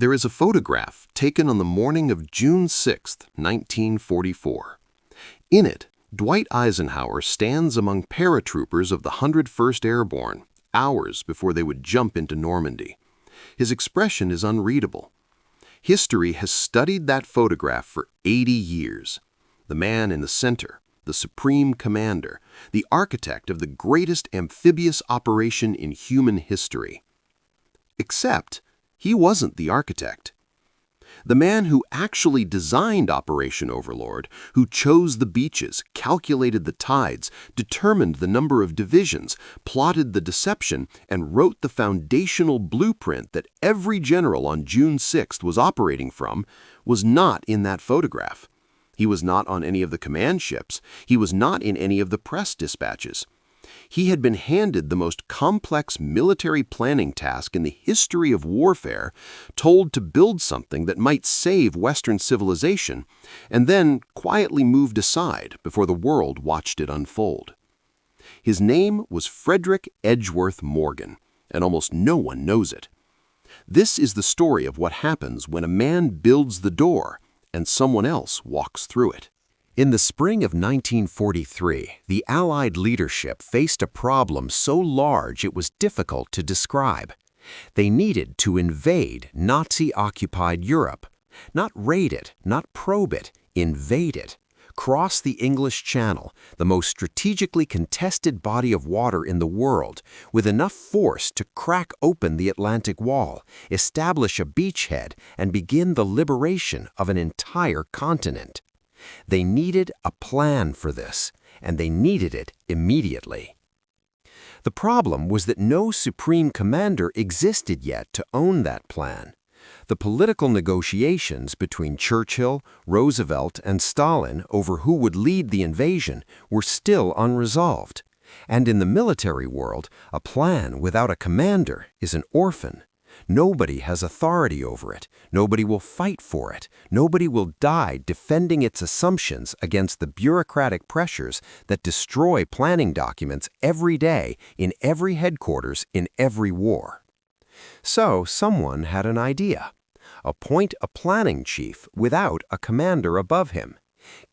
There is a photograph taken on the morning of June 6, 1944. In it, Dwight Eisenhower stands among paratroopers of the 101st Airborne, hours before they would jump into Normandy. His expression is unreadable. History has studied that photograph for 80 years. The man in the center, the supreme commander, the architect of the greatest amphibious operation in human history. Except, he wasn't the architect. The man who actually designed Operation Overlord, who chose the beaches, calculated the tides, determined the number of divisions, plotted the deception, and wrote the foundational blueprint that every general on June 6th was operating from, was not in that photograph. He was not on any of the command ships. He was not in any of the press dispatches. He had been handed the most complex military planning task in the history of warfare, told to build something that might save Western civilization, and then quietly moved aside before the world watched it unfold. His name was Frederick Morgan, and almost no one knows it. This is the story of what happens when a man builds the door and someone else walks through it. In the spring of 1943, the Allied leadership faced a problem so large it was difficult to describe. They needed to invade Nazi-occupied Europe. Not raid it, not probe it, invade it. Cross the English Channel, the most strategically contested body of water in the world, with enough force to crack open the Atlantic Wall, establish a beachhead, and begin the liberation of an entire continent. They needed a plan for this, and they needed it immediately. The problem was that no supreme commander existed yet to own that plan. The political negotiations between Churchill, Roosevelt, and Stalin over who would lead the invasion were still unresolved. And in the military world, a plan without a commander is an orphan. Nobody has authority over it. Nobody will fight for it. Nobody will die defending its assumptions against the bureaucratic pressures that destroy planning documents every day in every headquarters in every war. So someone had an idea. Appoint a planning chief without a commander above him.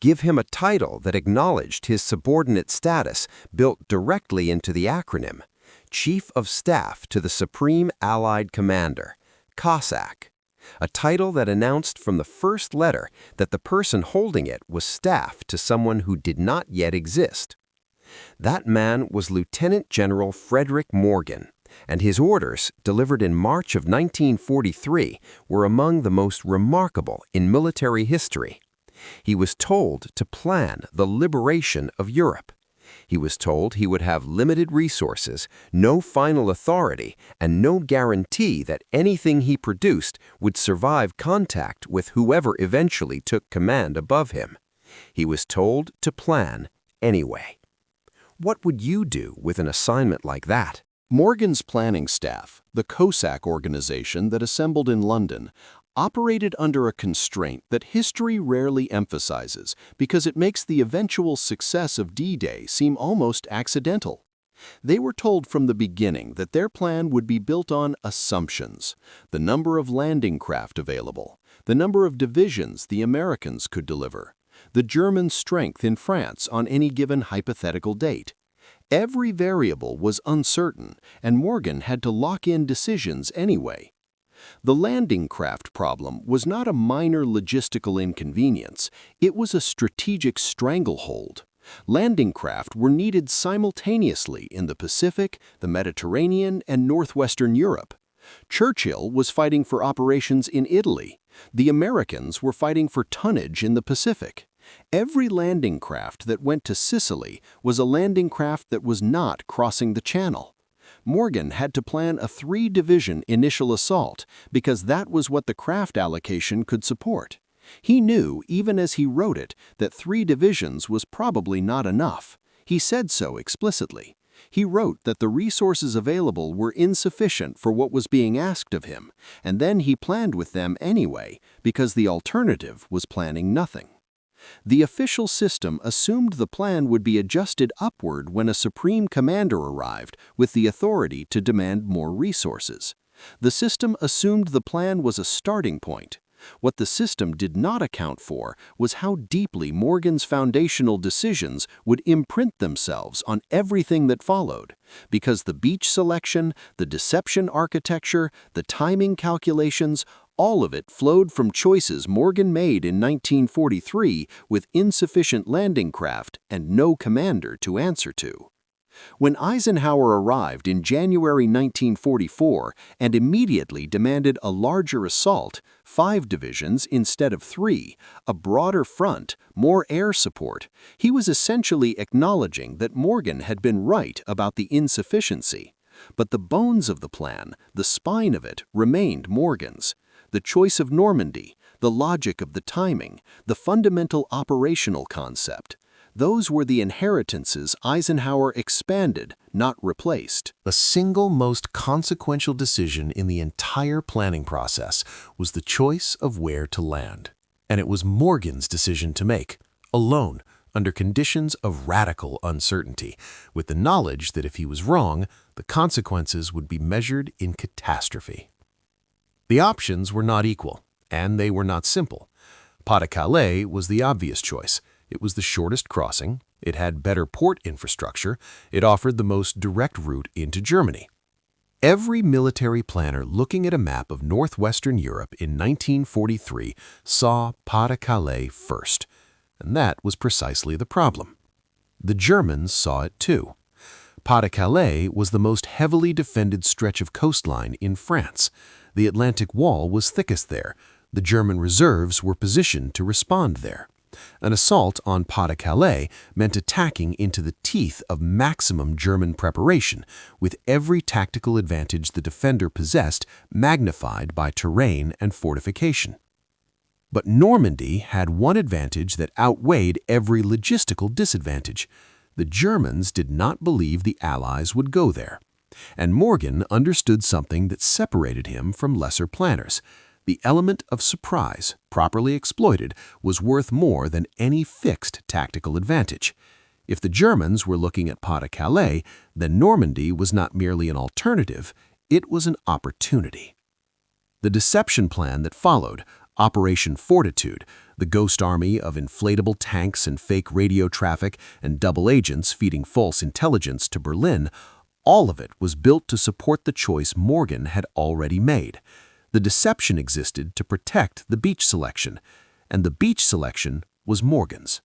Give him a title that acknowledged his subordinate status built directly into the acronym. Chief of Staff to the Supreme Allied Commander, Cossack, a title that announced from the first letter that the person holding it was staff to someone who did not yet exist. That man was Lieutenant General Frederick Morgan, and his orders, delivered in March of 1943, were among the most remarkable in military history. He was told to plan the liberation of Europe. He was told he would have limited resources, no final authority, and no guarantee that anything he produced would survive contact with whoever eventually took command above him. He was told to plan anyway. What would you do with an assignment like that? Morgan's planning staff, the Cossack organization that assembled in London, operated under a constraint that history rarely emphasizes because it makes the eventual success of D-Day seem almost accidental. They were told from the beginning that their plan would be built on assumptions: the number of landing craft available, the number of divisions the Americans could deliver, the German strength in France on any given hypothetical date. Every variable was uncertain, and Morgan had to lock in decisions anyway. The landing craft problem was not a minor logistical inconvenience, it was a strategic stranglehold. Landing craft were needed simultaneously in the Pacific, the Mediterranean, and northwestern Europe. Churchill was fighting for operations in Italy. The Americans were fighting for tonnage in the Pacific. Every landing craft that went to Sicily was a landing craft that was not crossing the channel. Morgan had to plan a 3-division initial assault because that was what the craft allocation could support. He knew, even as he wrote it, that 3 divisions was probably not enough. He said so explicitly. He wrote that the resources available were insufficient for what was being asked of him, and then he planned with them anyway because the alternative was planning nothing. The official system assumed the plan would be adjusted upward when a supreme commander arrived with the authority to demand more resources. The system assumed the plan was a starting point. What the system did not account for was how deeply Morgan's foundational decisions would imprint themselves on everything that followed, because the beach selection, the deception architecture, the timing calculations, all of it flowed from choices Morgan made in 1943 with insufficient landing craft and no commander to answer to. When Eisenhower arrived in January 1944 and immediately demanded a larger assault, 5 divisions instead of 3, a broader front, more air support, he was essentially acknowledging that Morgan had been right about the insufficiency. But the bones of the plan, the spine of it, remained Morgan's. The choice of Normandy, the logic of the timing, the fundamental operational concept. Those were the inheritances Eisenhower expanded, not replaced. The single most consequential decision in the entire planning process was the choice of where to land. And it was Morgan's decision to make, alone, under conditions of radical uncertainty, with the knowledge that if he was wrong, the consequences would be measured in catastrophe. The options were not equal, and they were not simple. Pas-de-Calais was the obvious choice. It was the shortest crossing, it had better port infrastructure, it offered the most direct route into Germany. Every military planner looking at a map of northwestern Europe in 1943 saw Pas-de-Calais first, and that was precisely the problem. The Germans saw it too. Pas-de-Calais was the most heavily defended stretch of coastline in France. The Atlantic Wall was thickest there. The German reserves were positioned to respond there. An assault on Pas-de-Calais meant attacking into the teeth of maximum German preparation, with every tactical advantage the defender possessed magnified by terrain and fortification. But Normandy had one advantage that outweighed every logistical disadvantage. The Germans did not believe the Allies would go there. And Morgan understood something that separated him from lesser planners. The element of surprise, properly exploited, was worth more than any fixed tactical advantage. If the Germans were looking at Pas-de-Calais, then Normandy was not merely an alternative, it was an opportunity. The deception plan that followed, Operation Fortitude, the ghost army of inflatable tanks and fake radio traffic and double agents feeding false intelligence to Berlin, all of it was built to support the choice Morgan had already made. The deception existed to protect the beach selection, and the beach selection was Morgan's.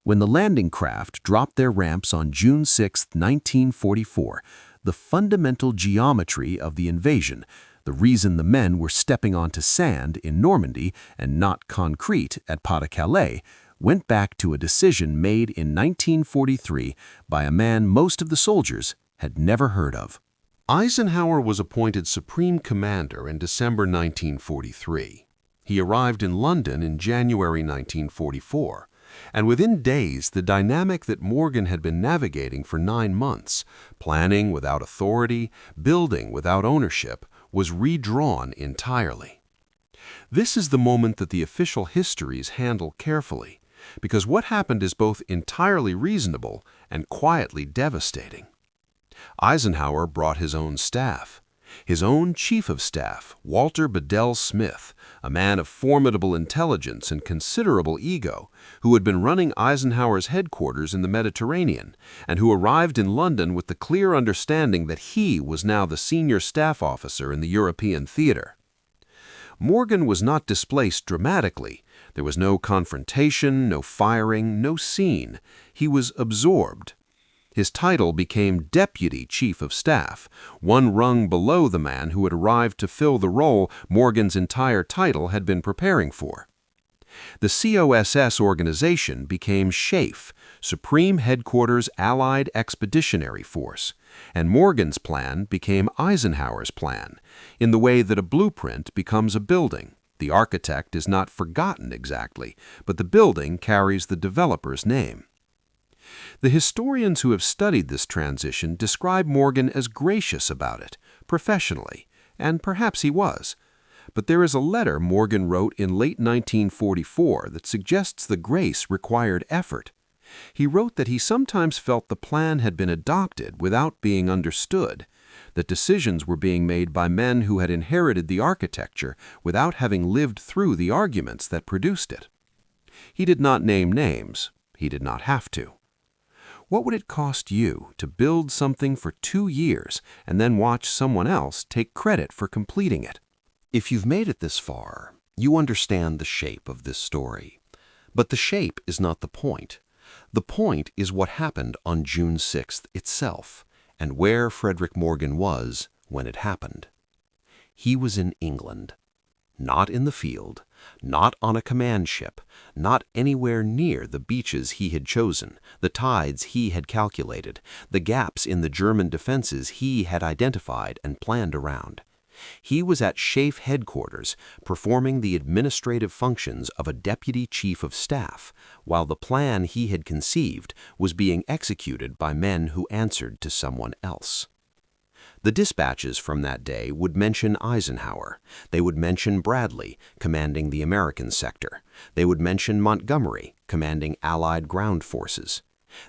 When the landing craft dropped their ramps on June 6, 1944, the fundamental geometry of the invasion, the reason the men were stepping onto sand in Normandy and not concrete at Pas-de-Calais, went back to a decision made in 1943 by a man most of the soldiers had never heard of. Eisenhower was appointed Supreme Commander in December 1943. He arrived in London in January 1944, and within days the dynamic that Morgan had been navigating for 9 months, planning without authority, building without ownership, was redrawn entirely. This is the moment that the official histories handle carefully, because what happened is both entirely reasonable and quietly devastating. Eisenhower brought his own staff. His own chief of staff, Walter Bedell Smith, a man of formidable intelligence and considerable ego, who had been running Eisenhower's headquarters in the Mediterranean, and who arrived in London with the clear understanding that he was now the senior staff officer in the European theater. Morgan was not displaced dramatically. There was no confrontation, no firing, no scene. He was absorbed. His title became Deputy Chief of Staff, one rung below the man who had arrived to fill the role Morgan's entire title had been preparing for. The COSS organization became SHAEF, Supreme Headquarters Allied Expeditionary Force, and Morgan's plan became Eisenhower's plan, in the way that a blueprint becomes a building. The architect is not forgotten exactly, but the building carries the developer's name. The historians who have studied this transition describe Morgan as gracious about it, professionally, and perhaps he was. But there is a letter Morgan wrote in late 1944 that suggests the grace required effort. He wrote that he sometimes felt the plan had been adopted without being understood, that decisions were being made by men who had inherited the architecture without having lived through the arguments that produced it. He did not name names. He did not have to. What would it cost you to build something for 2 years and then watch someone else take credit for completing it? If you've made it this far, you understand the shape of this story. But the shape is not the point. The point is what happened on June 6th itself, and where Frederick Morgan was when it happened. He was in England. Not in the field, not on a command ship, not anywhere near the beaches he had chosen, the tides he had calculated, the gaps in the German defenses he had identified and planned around. He was at SHAEF headquarters, performing the administrative functions of a deputy chief of staff, while the plan he had conceived was being executed by men who answered to someone else. The dispatches from that day would mention Eisenhower. They would mention Bradley, commanding the American sector. They would mention Montgomery, commanding Allied ground forces.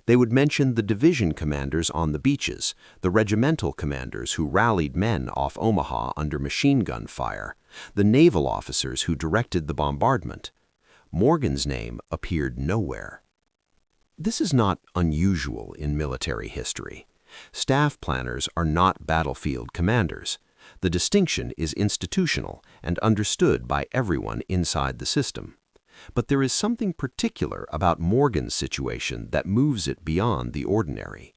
They would mention the division commanders on the beaches, the regimental commanders who rallied men off Omaha under machine gun fire, the naval officers who directed the bombardment. Morgan's name appeared nowhere. This is not unusual in military history. Staff planners are not battlefield commanders. The distinction is institutional and understood by everyone inside the system. But there is something particular about Morgan's situation that moves it beyond the ordinary.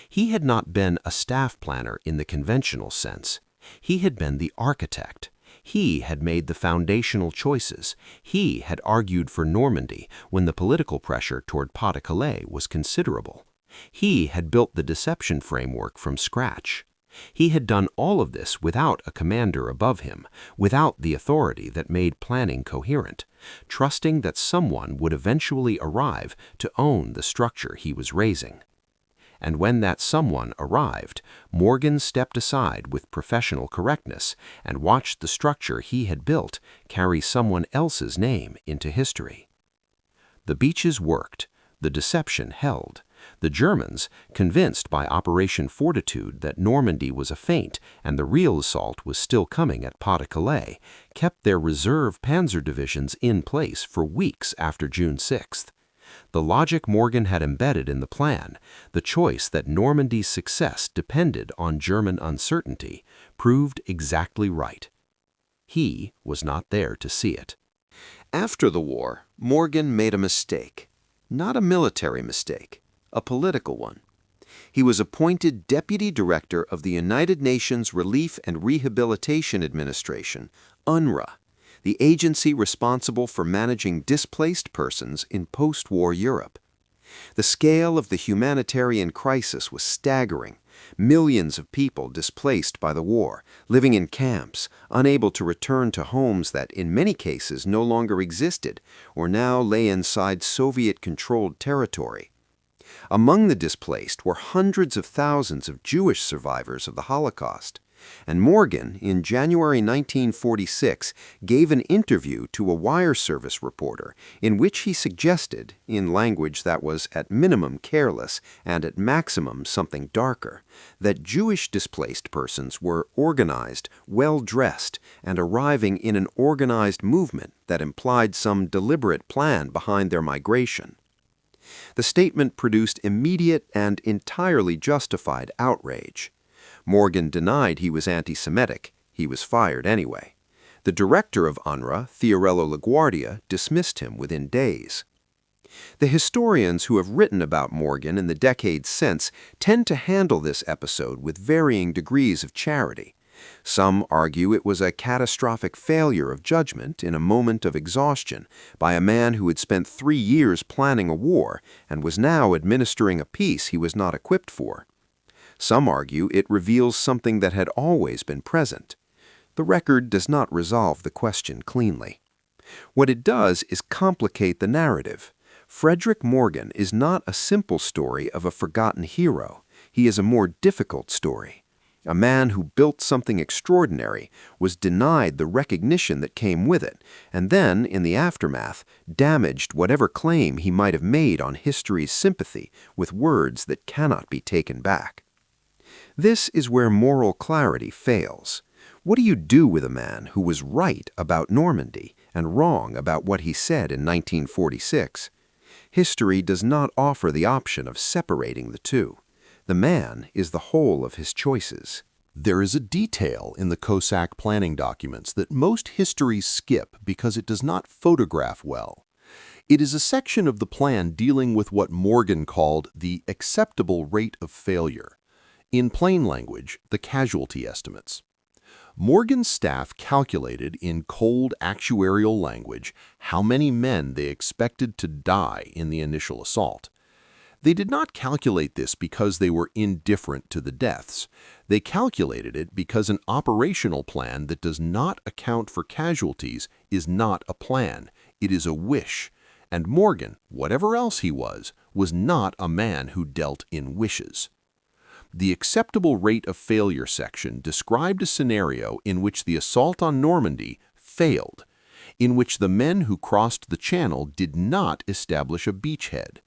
He had not been a staff planner in the conventional sense. He had been the architect. He had made the foundational choices. He had argued for Normandy when the political pressure toward Pas-de-Calais was considerable. He had built the deception framework from scratch. He had done all of this without a commander above him, without the authority that made planning coherent, trusting that someone would eventually arrive to own the structure he was raising. And when that someone arrived, Morgan stepped aside with professional correctness and watched the structure he had built carry someone else's name into history. The beaches worked. The deception held. The Germans, convinced by Operation Fortitude that Normandy was a feint and the real assault was still coming at Pas-de-Calais, kept their reserve panzer divisions in place for weeks after June 6th. The logic Morgan had embedded in the plan, the choice that Normandy's success depended on German uncertainty, proved exactly right. He was not there to see it. After the war, Morgan made a mistake. Not a military mistake. A political one. He was appointed Deputy Director of the United Nations Relief and Rehabilitation Administration, UNRWA, the agency responsible for managing displaced persons in post-war Europe. The scale of the humanitarian crisis was staggering. Millions of people displaced by the war, living in camps, unable to return to homes that in many cases no longer existed or now lay inside Soviet-controlled territory. Among the displaced were hundreds of thousands of Jewish survivors of the Holocaust, and Morgan, in January 1946, gave an interview to a wire service reporter in which he suggested, in language that was at minimum careless and at maximum something darker, that Jewish displaced persons were organized, well-dressed, and arriving in an organized movement that implied some deliberate plan behind their migration. The statement produced immediate and entirely justified outrage. Morgan denied he was anti-Semitic. He was fired anyway. The director of UNRWA, Fiorello LaGuardia, dismissed him within days. The historians who have written about Morgan in the decades since tend to handle this episode with varying degrees of charity. Some argue it was a catastrophic failure of judgment in a moment of exhaustion by a man who had spent 3 years planning a war and was now administering a peace he was not equipped for. Some argue it reveals something that had always been present. The record does not resolve the question cleanly. What it does is complicate the narrative. Frederick Morgan is not a simple story of a forgotten hero. He is a more difficult story. A man who built something extraordinary, was denied the recognition that came with it, and then, in the aftermath, damaged whatever claim he might have made on history's sympathy with words that cannot be taken back. This is where moral clarity fails. What do you do with a man who was right about Normandy and wrong about what he said in 1946? History does not offer the option of separating the two. The man is the whole of his choices. There is a detail in the Cossack planning documents that most histories skip because it does not photograph well. It is a section of the plan dealing with what Morgan called the acceptable rate of failure. In plain language, the casualty estimates. Morgan's staff calculated in cold actuarial language how many men they expected to die in the initial assault. They did not calculate this because they were indifferent to the deaths. They calculated it because an operational plan that does not account for casualties is not a plan, it is a wish. And Morgan, whatever else he was not a man who dealt in wishes. The acceptable rate of failure section described a scenario in which the assault on Normandy failed, in which the men who crossed the Channel did not establish a beachhead,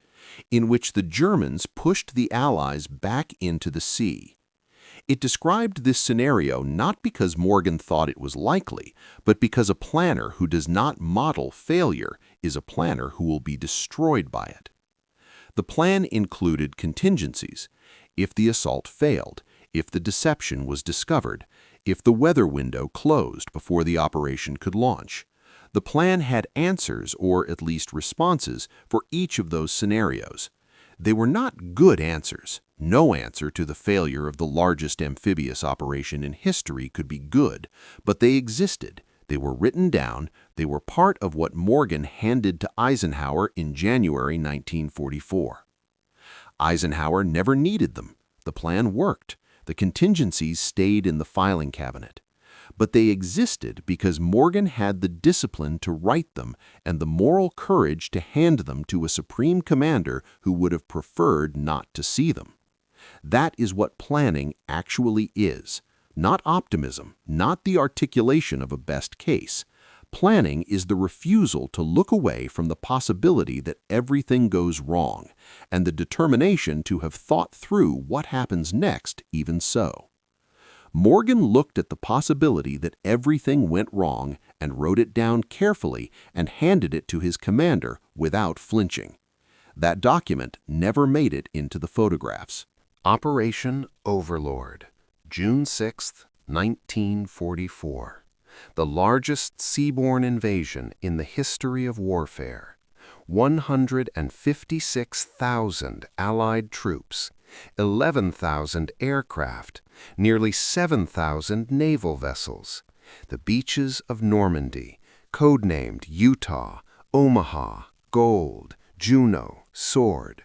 in which the Germans pushed the Allies back into the sea. It described this scenario not because Morgan thought it was likely, but because a planner who does not model failure is a planner who will be destroyed by it. The plan included contingencies. If the assault failed, if the deception was discovered, if the weather window closed before the operation could launch. The plan had answers, or at least responses, for each of those scenarios. They were not good answers. No answer to the failure of the largest amphibious operation in history could be good, but they existed. They were written down. They were part of what Morgan handed to Eisenhower in January 1944. Eisenhower never needed them. The plan worked. The contingencies stayed in the filing cabinet. But they existed because Morgan had the discipline to write them and the moral courage to hand them to a supreme commander who would have preferred not to see them. That is what planning actually is. Not optimism, not the articulation of a best case. Planning is the refusal to look away from the possibility that everything goes wrong, and the determination to have thought through what happens next even so. Morgan looked at the possibility that everything went wrong and wrote it down carefully and handed it to his commander without flinching. That document never made it into the photographs. Operation Overlord, June 6, 1944. The largest seaborne invasion in the history of warfare. 156,000 Allied troops, 11,000 aircraft, nearly 7,000 naval vessels. The beaches of Normandy, codenamed Utah, Omaha, Gold, Juno, Sword.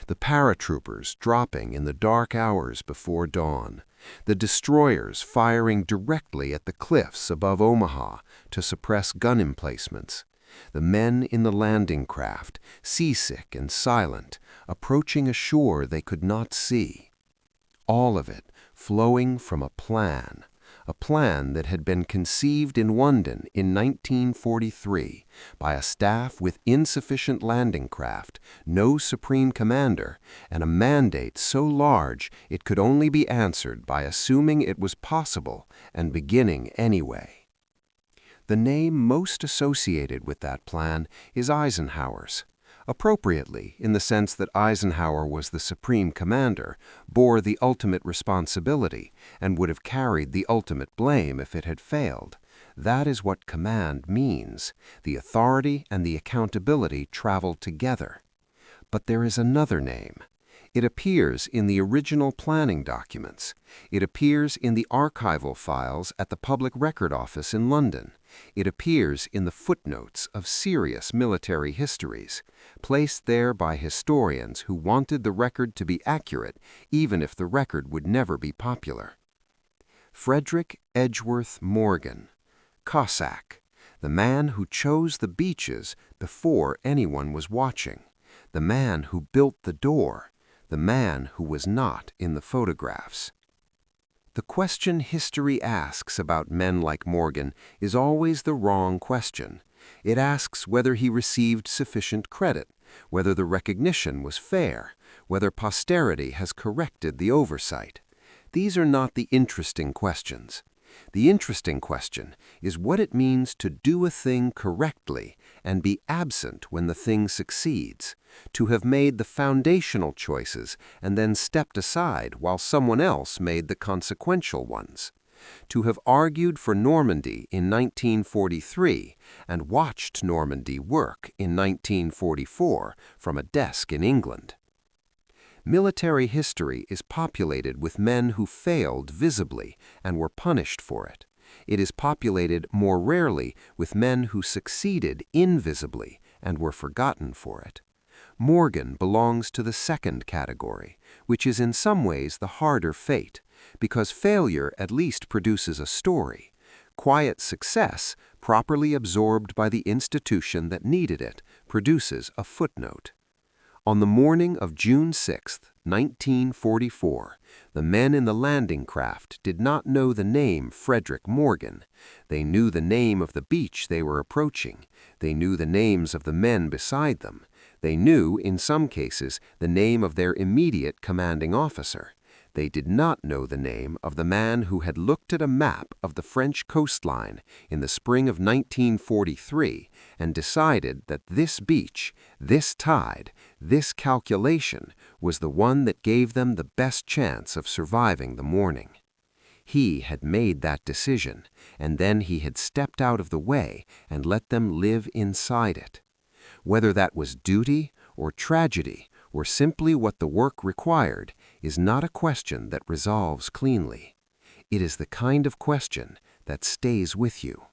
The paratroopers dropping in the dark hours before dawn. The destroyers firing directly at the cliffs above Omaha to suppress gun emplacements. The men in the landing craft, seasick and silent, approaching a shore they could not see. All of it flowing from a plan that had been conceived in London in 1943 by a staff with insufficient landing craft, no supreme commander, and a mandate so large it could only be answered by assuming it was possible and beginning anyway. The name most associated with that plan is Eisenhower's. Appropriately, in the sense that Eisenhower was the supreme commander, bore the ultimate responsibility, and would have carried the ultimate blame if it had failed. That is what command means. The authority and the accountability travel together. But there is another name. It appears in the original planning documents. It appears in the archival files at the Public Record Office in London. It appears in the footnotes of serious military histories, placed there by historians who wanted the record to be accurate, even if the record would never be popular. Frederick Morgan, Cossack, the man who chose the beaches before anyone was watching, the man who built the door, the man who was not in the photographs. The question history asks about men like Morgan is always the wrong question. It asks whether he received sufficient credit, whether the recognition was fair, whether posterity has corrected the oversight. these are not the interesting questions. The interesting question is what it means to do a thing correctly and be absent when the thing succeeds, to have made the foundational choices and then stepped aside while someone else made the consequential ones, to have argued for Normandy in 1943 and watched Normandy work in 1944 from a desk in England. Military history is populated with men who failed visibly and were punished for it. It is populated more rarely with men who succeeded invisibly and were forgotten for it. Morgan belongs to the second category, which is in some ways the harder fate, because failure at least produces a story. Quiet success, properly absorbed by the institution that needed it, produces a footnote. On the morning of June 6, 1944, the men in the landing craft did not know the name Frederick Morgan. They knew the name of the beach they were approaching. They knew the names of the men beside them. They knew, in some cases, the name of their immediate commanding officer. They did not know the name of the man who had looked at a map of the French coastline in the spring of 1943 and decided that this beach, this tide, this calculation was the one that gave them the best chance of surviving the morning. He had made that decision, and then he had stepped out of the way and let them live inside it. Whether that was duty or tragedy or simply what the work required is not a question that resolves cleanly. It is the kind of question that stays with you.